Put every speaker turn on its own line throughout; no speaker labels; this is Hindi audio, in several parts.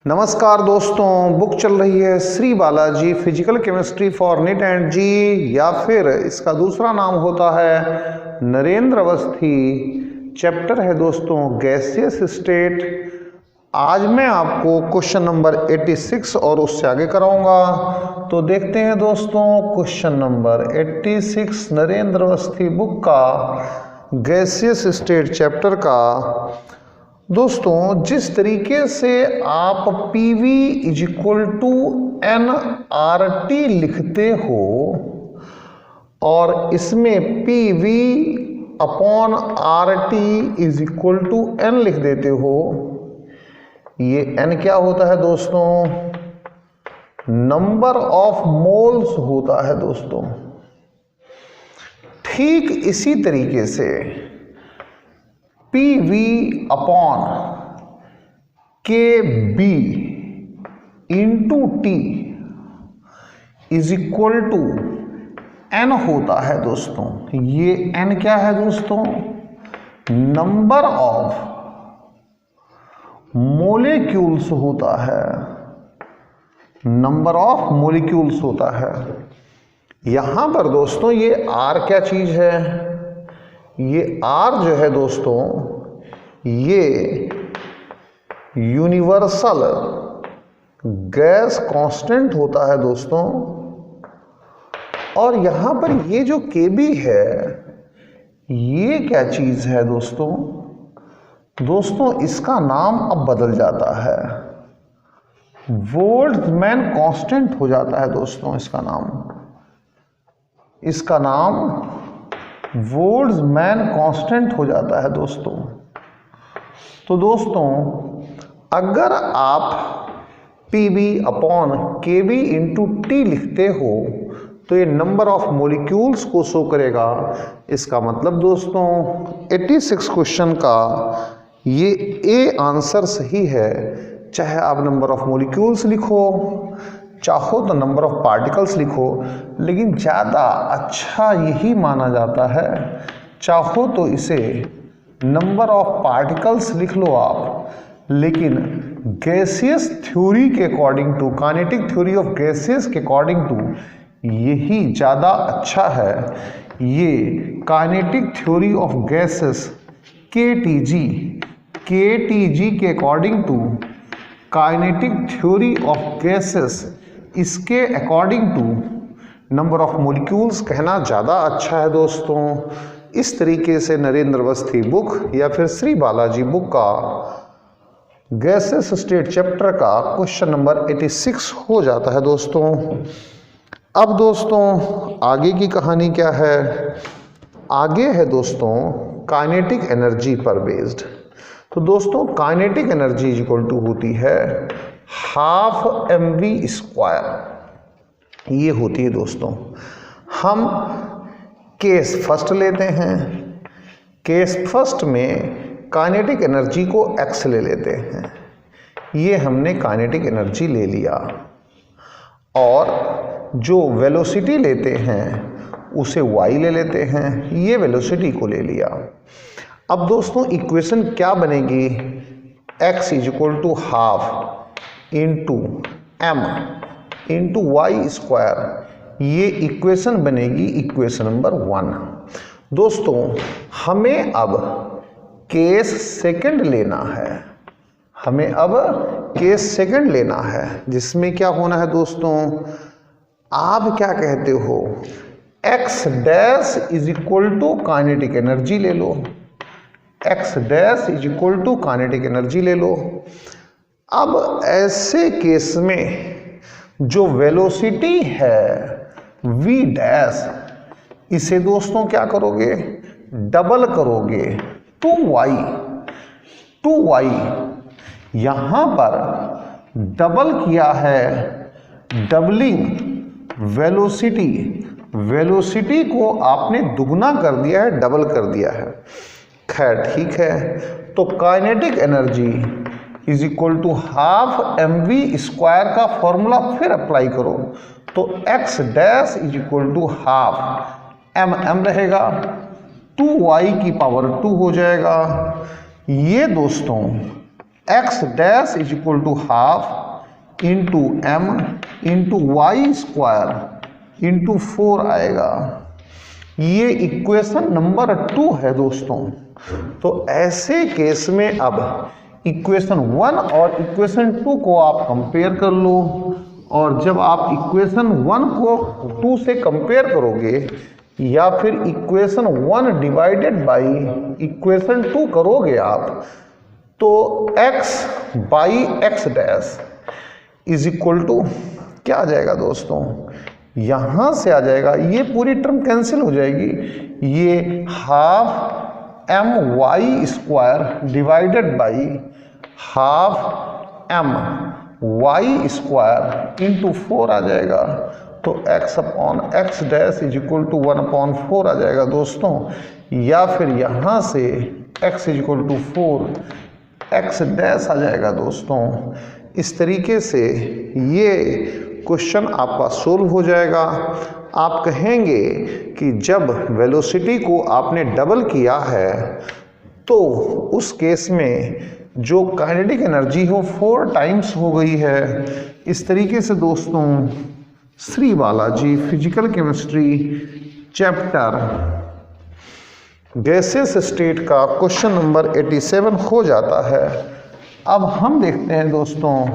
नमस्कार दोस्तों, बुक चल रही है Shri Balaji physical chemistry for NEET and JEE, या फिर इसका दूसरा नाम होता है नरेंद्र अवस्थी। चैप्टर है दोस्तों गैसियस स्टेट। आज मैं आपको क्वेश्चन नंबर 86 और उससे आगे कराऊंगा। तो देखते हैं दोस्तों question number 86 Narendra Awasthi book का गैसियस स्टेट चैप्टर का। दोस्तों, जिस तरीके से आप PV is equal to nRT लिखते हो और इसमें PV upon RT is equal to n लिख देते हो, ये n क्या होता है दोस्तों? नंबर ऑफ मोल्स होता है दोस्तों। ठीक इसी तरीके से PV upon KB into T is equal to n होता है दोस्तों। ये n क्या है दोस्तों? नंबर ऑफ मोलिक्यूल्स होता है, नंबर ऑफ मोलिक्यूल्स होता है। यहां पर दोस्तों ये R क्या चीज है? ये R जो है दोस्तों, ये यूनिवर्सल गैस कांस्टेंट होता है दोस्तों। और यहां पर ये जो KB है, ये क्या चीज है दोस्तों? दोस्तों इसका नाम अब बदल जाता है, बोल्ट्जमैन कांस्टेंट हो जाता है दोस्तों। इसका नाम बोल्ट्जमैन कांस्टेंट हो जाता है दोस्तों। तो दोस्तों अगर आप PV upon KB into T लिखते हो तो ये नंबर ऑफ मॉलिक्यूल्स को शो करेगा। इसका मतलब दोस्तों 86 क्वेश्चन का ये A आंसर सही है। चाहे आप नंबर ऑफ मॉलिक्यूल्स लिखो, चाहो तो नंबर ऑफ पार्टिकल्स लिखो, लेकिन ज़्यादा अच्छा यही माना जाता है। चाहो तो इसे नंबर ऑफ पार्टिकल्स लिख लो आप, लेकिन गैसियस थ्योरी के according to, kinetic theory of gases के अकॉर्डिंग टू यही ज़्यादा अच्छा है। ये kinetic theory of gases KTG के according to, kinetic theory of gases, इसके according to number of molecules कहना ज़्यादा अच्छा है दोस्तों। इस तरीके से नरेंद्र अवस्थी बुक या फिर श्री बालाजी बुक का गैसेस स्टेट चैप्टर का क्वेश्चन नंबर 86 हो जाता है दोस्तों। अब दोस्तों आगे की कहानी क्या है? आगे है दोस्तों काइनेटिक एनर्जी पर बेस्ड। तो दोस्तों kinetic energy is equal to होती है ½ mv²। ये होती है दोस्तों। हम केस फर्स्ट लेते हैं। केस फर्स्ट में काइनेटिक एनर्जी को x ले लेते हैं। ये हमने काइनेटिक एनर्जी ले लिया, और जो वेलोसिटी लेते हैं उसे y ले लेते हैं। ये वेलोसिटी को ले लिया। अब दोस्तों इक्वेशन क्या बनेगी? x is equal to ½ into m into y²। ये इक्वेशन बनेगी इक्वेशन नंबर 1। दोस्तों हमें अब केस सेकंड लेना है। जिसमें क्या होना है दोस्तों? आप क्या कहते हो? x dash is equal to kinetic energy ले लो। x dash is equal to kinetic energy ले लो। अब ऐसे केस में जो वेलोसिटी है v डैश, इसे दोस्तों क्या करोगे? डबल करोगे 2y। यहां पर डबल किया है, डबलिंग वेलोसिटी को आपने दुगना कर दिया है, डबल कर दिया है। खैर ठीक है, तो kinetic energy is equal to ½ mv² का फॉर्मूला फिर अप्लाई करो, तो x dash is equal to ½ m रहेगा, 2y की पावर 2 हो जाएगा। ये दोस्तों x dash is equal to half into m into y square into 4 आएगा। ये इक्वेशन नंबर 2 है दोस्तों। तो ऐसे केस में अब इक्वेशन 1 और इक्वेशन 2 को आप कंपेयर कर लो, और जब आप इक्वेशन 1 को 2 से कंपेयर करोगे या फिर इक्वेशन 1 डिवाइडेड बाई इक्वेशन 2 करोगे आप, तो x by x dash is equal to क्या आ जाएगा दोस्तों, यहां से आ जाएगा, ये पूरी टर्म कैंसिल हो जाएगी, ये half M Y square divided by half M Y square into 4 आ जाएगा। तो x upon x dash is equal to 1/4 आ जाएगा दोस्तों, या फिर यहाँ से x is equal to 4 x dash आ जाएगा दोस्तों। इस तरीके से ये क्वेश्चन आपका सोल्व हो जाएगा। आप कहेंगे कि जब वेलोसिटी को आपने डबल किया है तो उस केस में जो काइनेटिक एनर्जी हो 4 टाइम्स हो गई है। इस तरीके से दोस्तों Shri Balaji physical chemistry chapter gases state का क्वेश्चन नंबर 87 हो जाता है। अब हम देखते हैं दोस्तों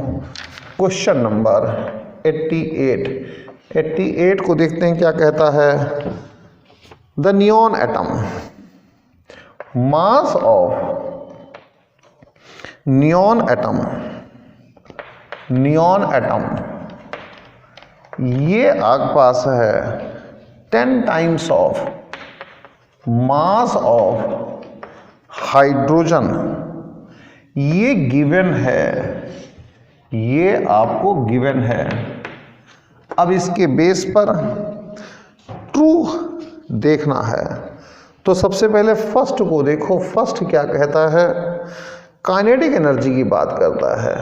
क्वेश्चन नंबर 88 को देखते हैं क्या कहता है। The neon atom, mass of neon atom ये आपके पास है 10 times of mass of hydrogen, ये गिवन है, ये आपको गिवन है। अब इसके बेस पर ट्रू देखना है, तो सबसे पहले फर्स्ट को देखो। फर्स्ट क्या कहता है, काइनेटिक एनर्जी की बात करता है।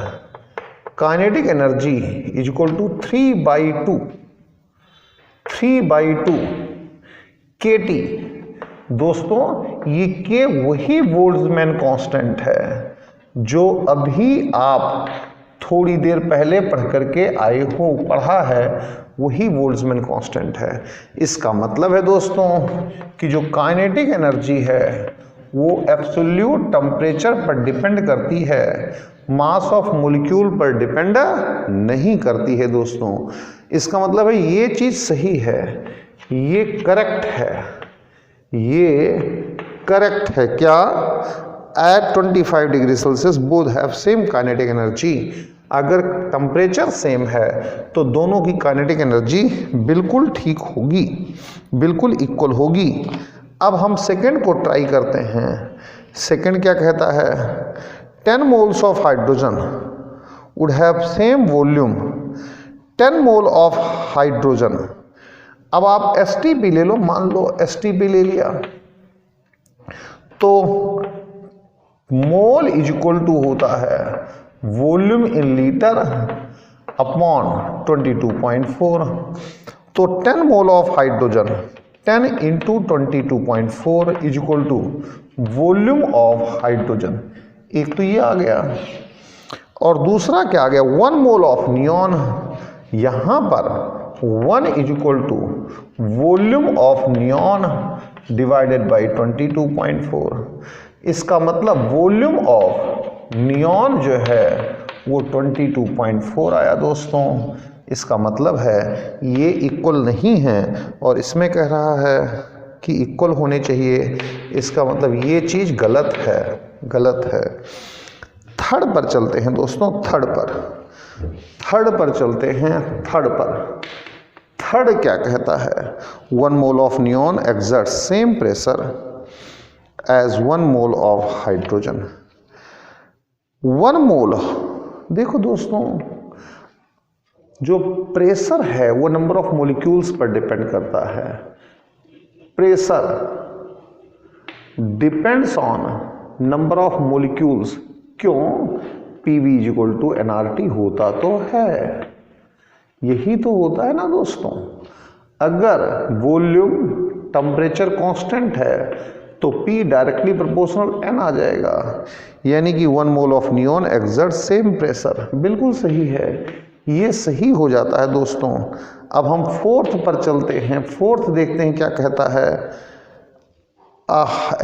Kinetic energy is equal to 3/2 kT। दोस्तों ये के वही बोल्ट्जमैन कांस्टेंट है जो अभी आप थोड़ी देर पहले पढ़ करके आए हो, पढ़ा है, वही बोल्ट्जमैन कांस्टेंट है। इसका मतलब है दोस्तों कि जो काइनेटिक एनर्जी है वो एब्सोल्यूट टेम्परेचर पर डिपेंड करती है, मास ऑफ मॉलिक्यूल पर डिपेंड नहीं करती है दोस्तों। इसका मतलब है ये चीज सही है, ये करेक्ट है, ये करेक्ट है। क्या? At 25 degree Celsius both have same kinetic energy. अगर टेम्परेचर सेम है तो दोनों की काइनेटिक एनर्जी बिल्कुल ठीक होगी, बिल्कुल इक्वल होगी। अब हम सेकंड को ट्राई करते हैं। सेकंड क्या कहता है, 10 moles of hydrogen would have same volume, 10 mole of hydrogen। अब आप STP ले लो, मान लो STP ले लिया, तो मोल इज इक्वल टू होता है वॉल्यूम इन लीटर अपॉन 22.4। तो 10 mole of hydrogen 10 into 22.4 is equal to volume of hydrogen. एक तो ये आ गया, और दूसरा क्या आ गया, 1 मोल ऑफ नियॉन। यहां पर 1 is equal to volume of neon divided by 22.4। इसका मतलब वॉल्यूम ऑफ नियॉन जो है वो 22.4 आया दोस्तों। इसका मतलब है ये इक्वल नहीं है, और इसमें कह रहा है कि इक्वल होने चाहिए। इसका मतलब ये चीज़ गलत है, गलत है। थर्ड पर चलते हैं दोस्तों, थर्ड पर चलते हैं। थर्ड क्या कहता है, 1 mole of neon exerts same pressure as 1 mole of hydrogen. 1 mole, देखो दोस्तों जो प्रेशर है वो नंबर ऑफ मॉलिक्यूल्स पर डिपेंड करता है। Pressure depends on number of molecules. क्यों? PV is equal to nRT होता तो है, यही तो होता है ना दोस्तों। अगर वॉल्यूम टेम्परेचर कांस्टेंट है तो P डायरेक्टली प्रोपोर्शनल N आ जाएगा, यानी कि 1 mole of neon exert same pressure. बिल्कुल सही है, ये सही हो जाता है दोस्तों। अब हम फोर्थ पर चलते हैं। फोर्थ देखते हैं क्या कहता है।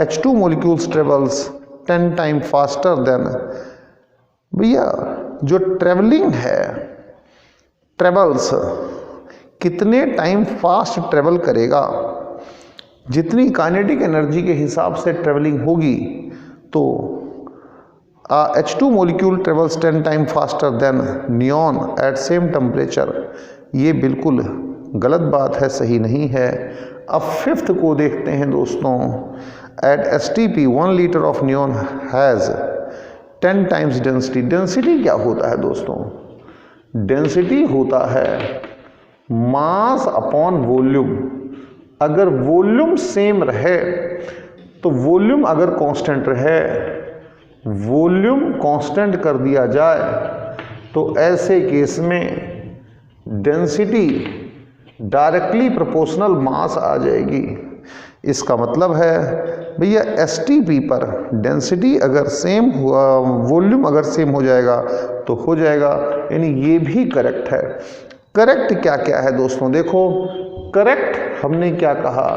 H2 molecules travels 10 time faster then. भैया जो ट्रेवलिंग है, ट्रेवल्स कितने टाइम फास्ट ट्रेवल करेगा, जितनी काइनेटिक एनर्जी के हिसाब से ट्रेवलिंग होगी, तो H2 molecule travels 10 time faster than neon at same temperature. ये बिल्कुल गलत बात है, सही नहीं है। अब फिफ्थ को देखते हैं दोस्तों। At STP 1 litre of neon has 10 times density. Density क्या होता है दोस्तों? डेंसिटी होता है मास अपॉन वॉल्यूम। अगर वॉल्यूम सेम रहे तो वॉल्यूम अगर कांस्टेंट रहे, वॉल्यूम कांस्टेंट कर दिया जाए तो ऐसे केस में डेंसिटी डायरेक्टली प्रोपोर्शनल मास आ जाएगी। इसका मतलब है भैया STP पर डेंसिटी अगर सेम हुआ, वॉल्यूम अगर सेम हो जाएगा तो हो जाएगा, यानी ये भी करेक्ट है। करेक्ट क्या क्या है दोस्तों? देखो करेक्ट हमने क्या कहा,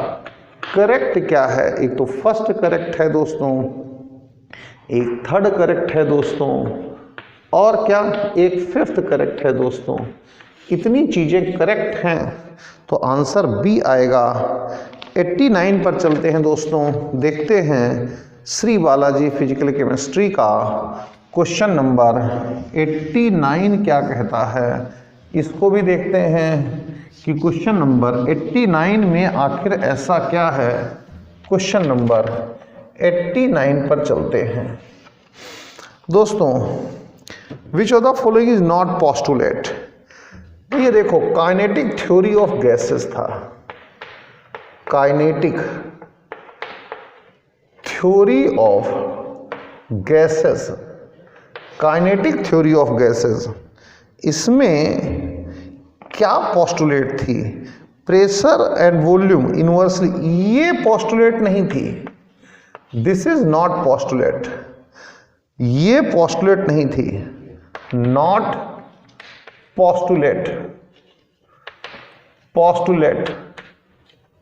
करेक्ट क्या है? एक तो फर्स्ट करेक्ट है दोस्तों, एक थर्ड करेक्ट है दोस्तों, और क्या एक फिफ्थ करेक्ट है दोस्तों। इतनी चीज़ें करेक्ट हैं तो आंसर बी आएगा। 89 पर चलते हैं दोस्तों। देखते हैं श्री बालाजी फिजिकल केमिस्ट्री का क्वेश्चन नंबर 89 क्या कहता है। इसको भी देखते हैं कि क्वेश्चन नंबर 89 में आखिर ऐसा क्या है। क्वेश्चन नंबर 89 पर चलते हैं दोस्तों। Which of the following is not postulate. ये देखो काइनेटिक थ्योरी ऑफ गैसेस था, kinetic theory of gases, kinetic theory of gases. इसमें क्या पोस्टुलेट थी? Pressure and volume inversely. ये पोस्टुलेट नहीं थी, दिस इज नॉट पोस्टुलेट, ये पोस्टुलेट नहीं थी, not postulate, postulate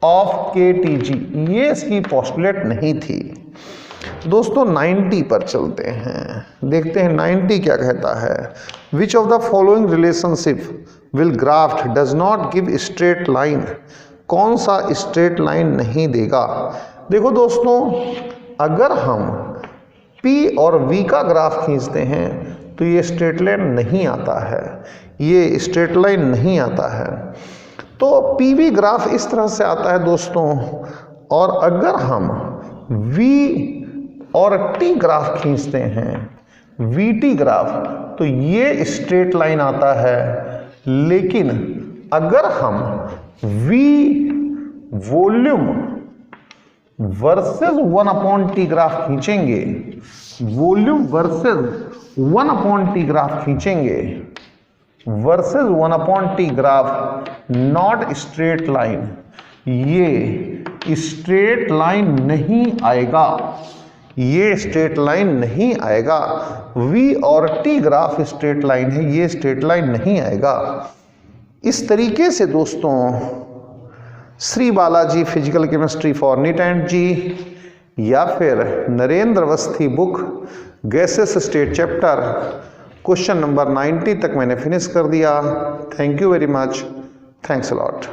of KTG, ये इसकी पोस्टुलेट नहीं थी दोस्तों। 90 पर चलते हैं, देखते हैं 90 क्या कहता है। Which of the following relationship will graft does not give straight line. कौन सा स्ट्रेट लाइन नहीं देगा? देखो दोस्तों, अगर हम P और V का ग्राफ खींचते हैं तो ये स्ट्रेट लाइन नहीं आता है, ये स्ट्रेट लाइन नहीं आता है। तो PV ग्राफ इस तरह से आता है दोस्तों, और अगर हम V और T ग्राफ खींचते हैं, VT ग्राफ, तो ये स्ट्रेट लाइन आता है। लेकिन अगर हम V volume versus 1/T graph खींचेंगे, वॉल्यूम वर्सेस 1/T ग्राफ खींचेंगे, versus 1/T graph, not straight line, ये स्ट्रेट लाइन नहीं आएगा, ये स्ट्रेट लाइन नहीं आएगा। V और T ग्राफ स्ट्रेट लाइन है, ये स्ट्रेट लाइन नहीं आएगा। इस तरीके से दोस्तों Shri Balaji physical chemistry for NEET and JEE या फिर Narendra Awasthi book gases state chapter question number 90 तक मैंने फिनिश कर दिया। Thank you very much, thanks a lot.